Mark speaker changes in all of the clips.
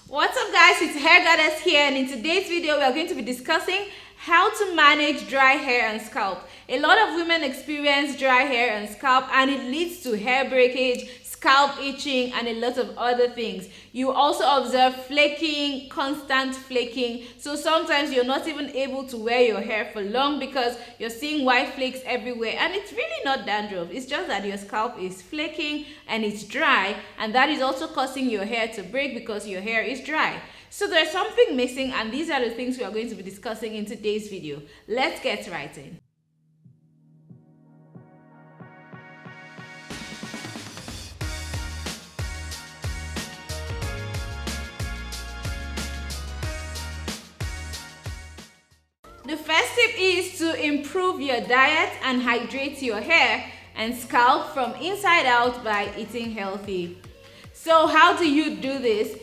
Speaker 1: What's up guys, it's hairgoddess here, and in today's video we are going to be discussing how to manage dry hair and scalp. A lot of women experience dry hair and scalp, and it leads to hair breakage, scalp itching, and a lot of other things. You also observe flaking, constant flaking, so sometimes you're not even able to wear your hair for long because you're seeing white flakes everywhere, and it's really not dandruff. It's just that your scalp is flaking and it's dry, and that is also causing your hair to break because your hair is dry. So there's something missing, and these are the things we are going to be discussing in today's video. Let's get right in. The first tip is to improve your diet and hydrate your hair and scalp from inside out by eating healthy. So how do you do this?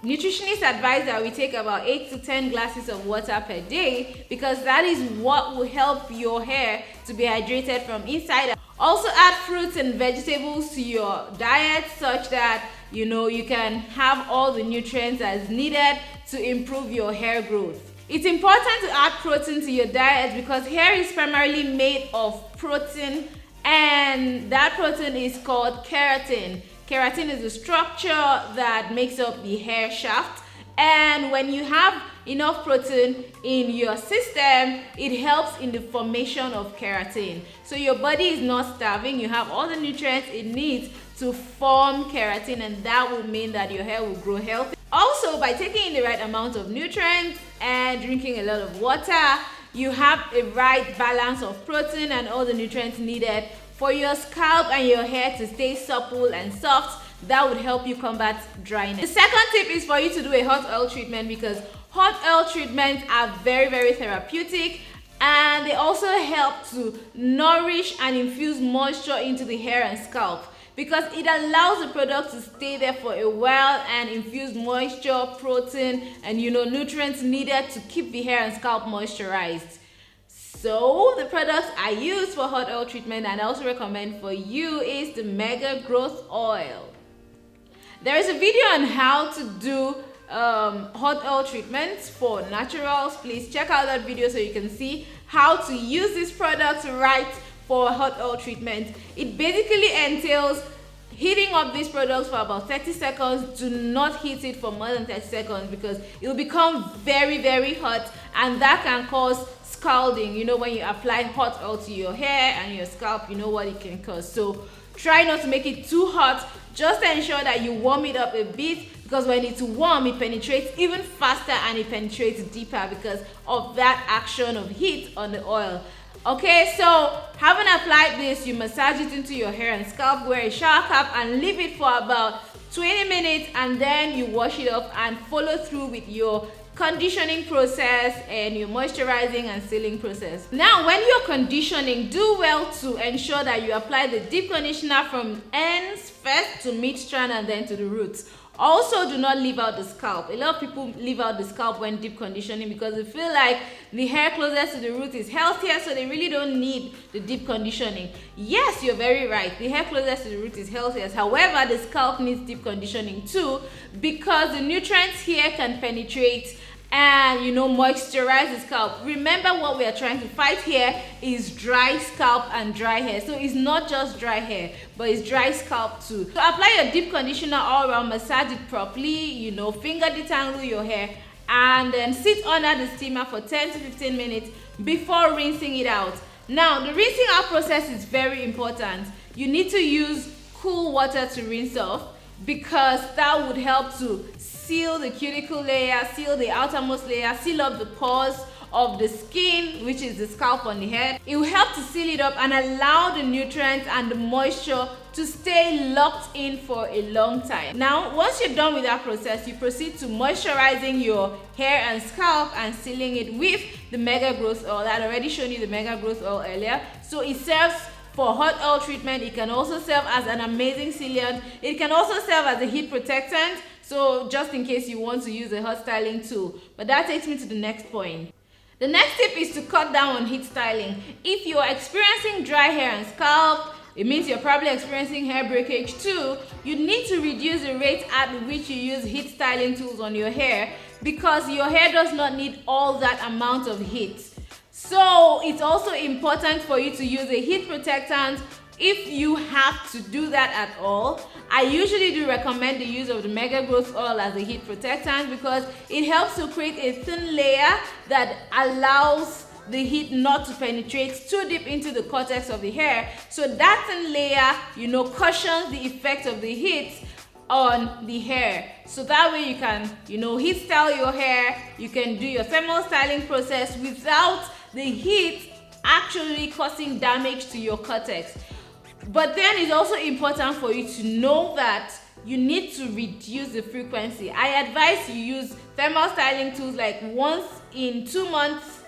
Speaker 1: Nutritionists advise that we take about 8 to 10 glasses of water per day because that is what will help your hair to be hydrated from inside out. Also add fruits and vegetables to your diet such that you can have all the nutrients as needed to improve your hair growth. It's important to add protein to your diet because hair is primarily made of protein, and that protein is called keratin. Keratin is the structure that makes up the hair shaft, and when you have enough protein in your system, it helps in the formation of keratin. So your body is not starving, you have all the nutrients it needs to form keratin, and that will mean that your hair will grow healthy. Also, by taking in the right amount of nutrients and drinking a lot of water, you have a right balance of protein and all the nutrients needed for your scalp and your hair to stay supple and soft. That would help you combat dryness. The second tip is for you to do a hot oil treatment because hot oil treatments are very therapeutic, and they also help to nourish and infuse moisture into the hair and scalp because it allows the product to stay there for a while and infuse moisture, protein, and nutrients needed to keep the hair and scalp moisturized. So the products I use for hot oil treatment and I also recommend for you is the MegaGrowth oil. There is a video on how to do hot oil treatments for naturals. Please check out that video so you can see how to use this product right for hot oil treatment. It basically entails heating up these products for about 30 seconds. Do not heat it for more than 30 seconds because it will become very hot, and that can cause scalding. When you apply hot oil to your hair and your scalp, you know what it can cause. So try not to make it too hot. Just ensure that you warm it up a bit because when it's warm, it penetrates even faster and it penetrates deeper because of that action of heat on the oil. Okay, so having applied this, you massage it into your hair and scalp, wear a shower cap, and leave it for about 20 minutes, and then you wash it off and follow through with your conditioning process and your moisturizing and sealing process. Now, when you're conditioning, do well to ensure that you apply the deep conditioner from ends first to mid-strand and then to the roots. Also, do not leave out the scalp. A lot of people leave out the scalp when deep conditioning because they feel like the hair closest to the root is healthier, so they really don't need the deep conditioning. Yes, you're very right. The hair closest to the root is healthier. However, the scalp needs deep conditioning too because the nutrients here can penetrate and moisturize the scalp. Remember, what we are trying to fight here is dry scalp and dry hair. So it's not just dry hair, but it's dry scalp too. So apply your deep conditioner all around, massage it properly, finger detangle your hair, and then sit under the steamer for 10 to 15 minutes before rinsing it out. Now, the rinsing out process is very important. You need to use cool water to rinse off because that would help to seal the cuticle layer, seal the outermost layer, seal up the pores of the skin, which is the scalp on the head. It will help to seal it up and allow the nutrients and the moisture to stay locked in for a long time. Now, once you're done with that process, you proceed to moisturizing your hair and scalp and sealing it with the MegaGrowth oil. I had already shown you the MegaGrowth oil earlier. So it serves for hot oil treatment. It can also serve as an amazing sealant. It can also serve as a heat protectant, so just in case you want to use a hot styling tool. But that takes me to the next point. The next tip is to cut down on heat styling. If you're experiencing dry hair and scalp it means you're probably experiencing hair breakage too, you need to reduce the rate at which you use heat styling tools on your hair, because your hair does not need all that amount of heat. So it's also important for you to use a heat protectant if you have to do that at all. I usually do recommend the use of the MegaGrowth oil as a heat protectant because it helps to create a thin layer that allows the heat not to penetrate too deep into the cortex of the hair. So that thin layer, cushions the effect of the heat on the hair. So that way you can, heat style your hair, you can do your thermal styling process without the heat actually causing damage to your cortex. But then it's also important for you to know that you need to reduce the frequency. I advise you use thermal styling tools like once in 2 months.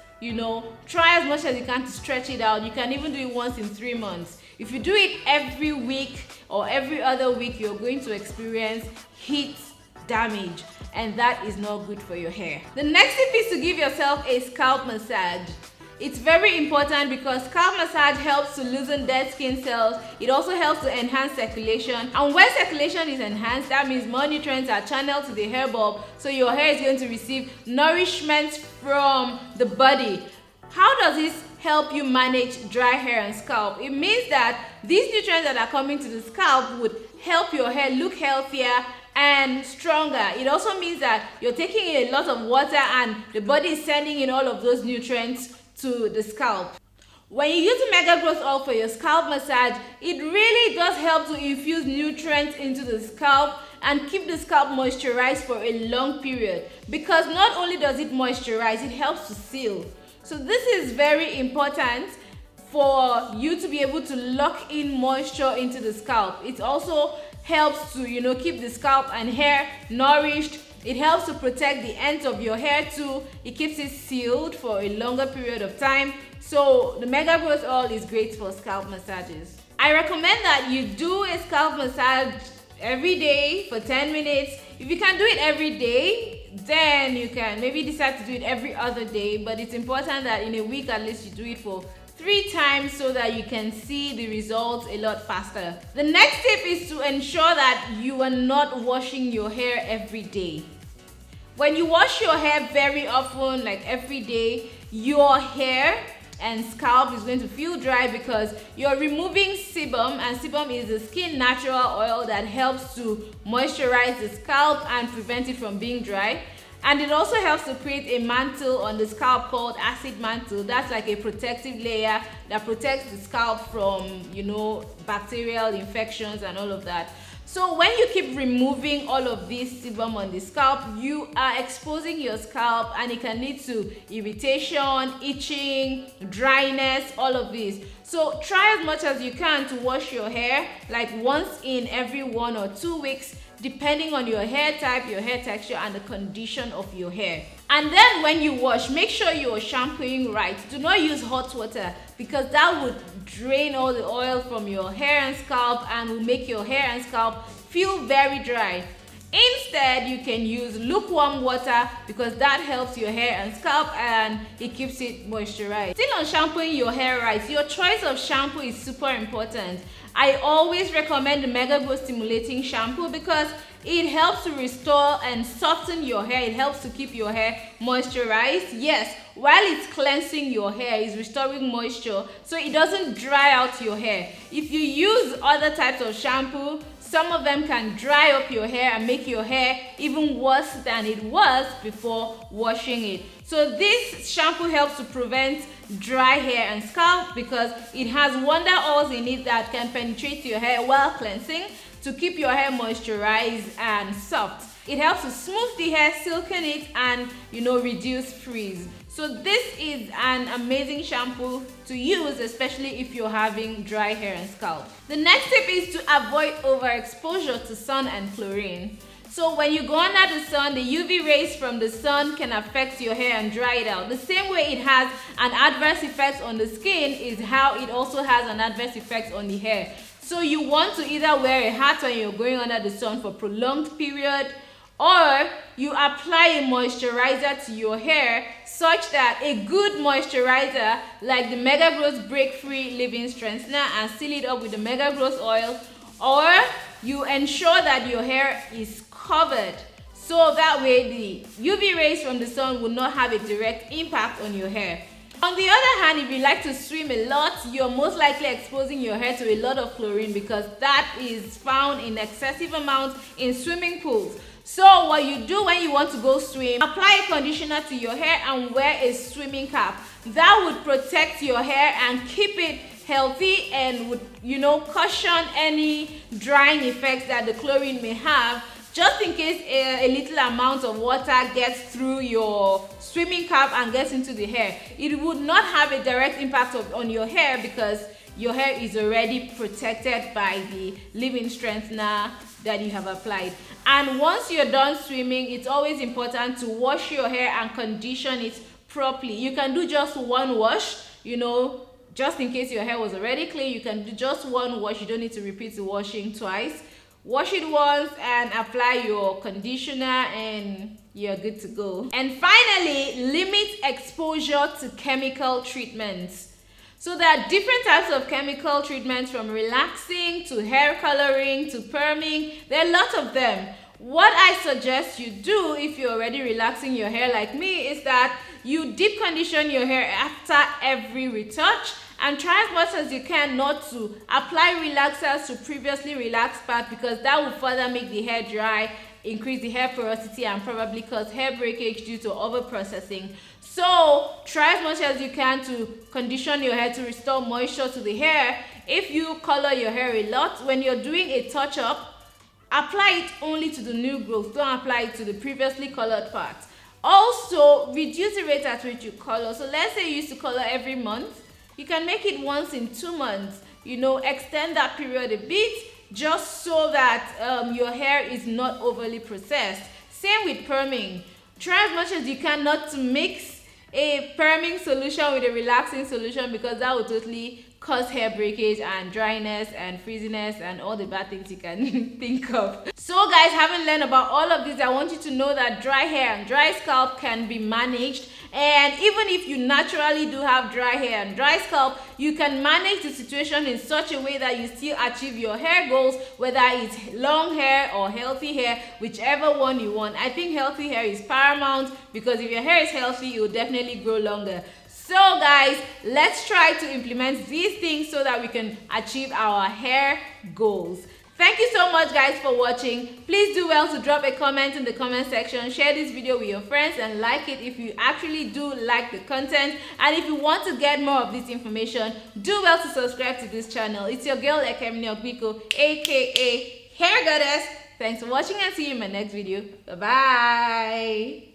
Speaker 1: Try as much as you can to stretch it out. You can even do it once in 3 months. If you do it every week or every other week, you're going to experience heat damage, and that is not good for your hair. The next tip is to give yourself a scalp massage. It's very important because scalp massage helps to loosen dead skin cells. It also helps to enhance circulation. And when circulation is enhanced, that means more nutrients are channeled to the hair bulb, so your hair is going to receive nourishment from the body. How does this help you manage dry hair and scalp? It means that these nutrients that are coming to the scalp would help your hair look healthier and stronger. It also means that you're taking in a lot of water and the body is sending in all of those nutrients to the scalp. When you use the MegaGrowth oil for your scalp massage, it really does help to infuse nutrients into the scalp and keep the scalp moisturized for a long period, because not only does it moisturize, it helps to seal. So this is very important for you to be able to lock in moisture into the scalp. It also helps to keep the scalp and hair nourished. It helps to protect the ends of your hair too. It keeps it sealed for a longer period of time. So the MegaGrowth oil is great for scalp massages. I recommend that you do a scalp massage every day for 10 minutes. If you can do it every day, then you can maybe decide to do it every other day, but it's important that in a week at least you do it for 3 times so that you can see the results a lot faster. The next tip is to ensure that you are not washing your hair every day. When you wash your hair very often, like every day, your hair and scalp is going to feel dry because you're removing sebum, and sebum is the skin natural oil that helps to moisturize the scalp and prevent it from being dry. And it also helps to create a mantle on the scalp called acid mantle. That's like a protective layer that protects the scalp from, bacterial infections and all of that. So when you keep removing all of this sebum on the scalp, you are exposing your scalp, and it can lead to irritation, itching, dryness, all of this. So try as much as you can to wash your hair like once in every 1 or 2 weeks, depending on your hair type, your hair texture, and the condition of your hair. And then when you wash, make sure you are shampooing right. Do not use hot water because that would drain all the oil from your hair and scalp and will make your hair and scalp feel very dry. Instead, you can use lukewarm water because that helps your hair and scalp and it keeps it moisturized. Still on shampooing your hair right, your choice of shampoo is super important. I always recommend the MegaGrowth Stimulating Shampoo because it helps to restore and soften your hair. It helps to keep your hair moisturized. Yes, while it's cleansing your hair, it's restoring moisture so it doesn't dry out your hair. If you use other types of shampoo, some of them can dry up your hair and make your hair even worse than it was before washing it. So this shampoo helps to prevent dry hair and scalp because it has wonder oils in it that can penetrate your hair while cleansing to keep your hair moisturized and soft. It helps to smooth the hair, silken it, and reduce frizz. So this is an amazing shampoo to use, especially if you're having dry hair and scalp. The next tip is to avoid overexposure to sun and chlorine. So when you go under the sun, the UV rays from the sun can affect your hair and dry it out. The same way it has an adverse effect on the skin is how it also has an adverse effect on the hair. So you want to either wear a hat when you're going under the sun for a prolonged period, or you apply a moisturizer to your hair, such that a good moisturizer like the MegaGrowth Break Free Leave-In Strengthener, and seal it up with the MegaGrowth oil, or you ensure that your hair is covered, so that way the UV rays from the sun will not have a direct impact on your hair. On the other hand, if you like to swim a lot, you're most likely exposing your hair to a lot of chlorine, because that is found in excessive amounts in swimming pools. So what you do when you want to go swim, apply a conditioner to your hair and wear a swimming cap. That would protect your hair and keep it healthy, and would, caution any drying effects that the chlorine may have, just in case a little amount of water gets through your swimming cap and gets into the hair. It would not have a direct impact on your hair, because your hair is already protected by the leave-in strengthener that you have applied. And once you're done swimming, it's always important to wash your hair and condition it properly. You can do just one wash, just in case your hair was already clean. You can do just one wash. You don't need to repeat the washing twice. Wash it once and apply your conditioner, and you're good to go. And finally, limit exposure to chemical treatments. So there are different types of chemical treatments, from relaxing to hair coloring to perming. There are lots of them. What I suggest you do if you're already relaxing your hair like me is that you deep condition your hair after every retouch, and try as much as you can not to apply relaxers to previously relaxed parts, because that will further make the hair dry, increase the hair porosity, and probably cause hair breakage due to over processing. So try as much as you can to condition your hair to restore moisture to the hair. If you color your hair a lot, when you're doing a touch-up, apply it only to the new growth. Don't apply it to the previously colored parts. Also, reduce the rate at which you color. So let's say you used to color every month. You can make it once in 2 months. Extend that period a bit, just so that your hair is not overly processed. Same with perming. Try as much as you can not to mix a perming solution with a relaxing solution, because that will totally cause hair breakage and dryness and frizziness and all the bad things you can think of. So guys, having learned about all of this, I want you to know that dry hair and dry scalp can be managed. And even if you naturally do have dry hair and dry scalp, you can manage the situation in such a way that you still achieve your hair goals, whether it's long hair or healthy hair, whichever one you want. I think healthy hair is paramount, because if your hair is healthy, it will definitely grow longer. So guys, let's try to implement these things so that we can achieve our hair goals. Thank you so much guys for watching. Please do well to drop a comment in the comment section, share this video with your friends, and like it if you actually do like the content. And if you want to get more of this information, do well to subscribe to this channel. It's your girl Ekemini Ogbiko, aka Hair Goddess. Thanks for watching, and see you in my next video. Bye bye.